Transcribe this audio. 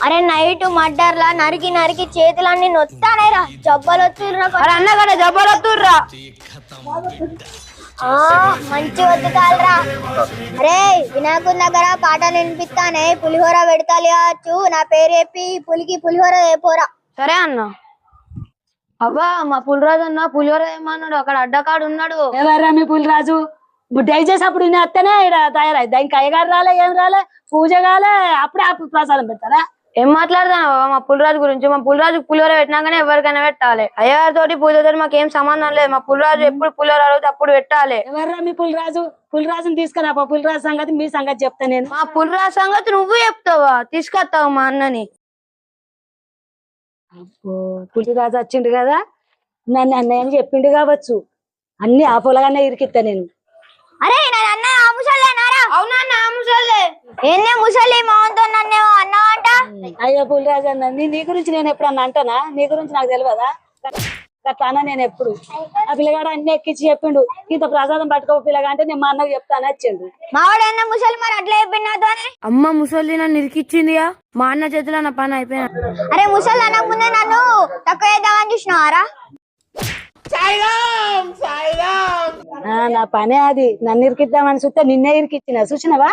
అరే నైట్ మడ్డర్లా నరికి నరికి చేతులన్నీ నొత్తానేరా జబ్బలు వస్తుర్రా అన్నగానే జబ్బలు వస్తుర్రా మంచి వద్దుతాలరా. అరే వినాయకుని దగ్గర పాటలు వినిపిస్తానే పులిహోర పెడతాలి కావచ్చు. నా పేరు చెప్పి పులికి పులిహోర వేపోరా. సరే అన్న. అబ్బా మా పులిరాజు అన్న పులిహోర ఏమన్నాడు అక్కడ అడ్డకాడు ఉన్నాడు. ఎవర్రా మీ పులిరాజు? దయచేసి అప్పుడు నేను వస్తేనే ఇక్కడ తయారైద్దా? ఇంకా అయ్యగారు రాలే, ఏం రాలే, పూజ కాలే, అప్పుడే అప్పుడు ప్రసాదం పెడతారా? ఏం మాట్లాడదాం మా పులిరాజు గురించి? మా పులిరాజు పులిహోర పెట్టినాకనే ఎవరికైనా పెట్టాలి. అయ్యగారితోటి పూజతో మాకేం సంబంధం లేదు. మా పులిరాజు ఎప్పుడు పులిహోర అడిగితే అప్పుడు పెట్టాలి. ఎవర్రా మీ పులిరాజు? పులిరాజుని తీసుకురా. పులిరాజు సంగతి మీ సంగతి చెప్తా నేను. మా పులిరాజు సంగతి నువ్వు చెప్తావా? తీసుకొస్తావు మా అన్నని. అబ్బో పులిరాజు వచ్చిండు కదా, నన్ను అన్నయ్యని చెప్పిండు కావచ్చు. అన్ని ఆ పొలగానే ఇరికిత్తా నేను. అరే అన్న ముసలేనారా? అవునా ముసలే. ఎన్నే ముసలి మోహన్తో నన్నేమో అన్నావంట. అయ్యో పులిరాజు అన్న నీ గురించి నేను ఎప్పుడన్నా అంటానా? నీ గురించి నాకు తెలియదా? అట్లా అన్నా నేను ఎప్పుడు. ఆ పిల్లగాడు అన్ని ఎక్కించి చెప్పిండు, ఇంత ప్రసాదం పట్టుకో పిల్లగా అంటే నేను మా అన్నకు చెప్తాను వచ్చిండు. మావాడు అన్న ముసలి మరి అట్లా చెప్పింది. అమ్మ ముసలి నన్ను ఇరికిచ్చిందిగా. మా అన్న చేతిలో నా పని అయిపోయినా. అరే ముసలి అన్న ముందే నన్ను తక్కువ చేద్దామని చూసినావారా? నా పనే అది. నన్ను ఇరికిద్దామని చూస్తే నిన్నే ఇరికిచ్చిన చూసినవా?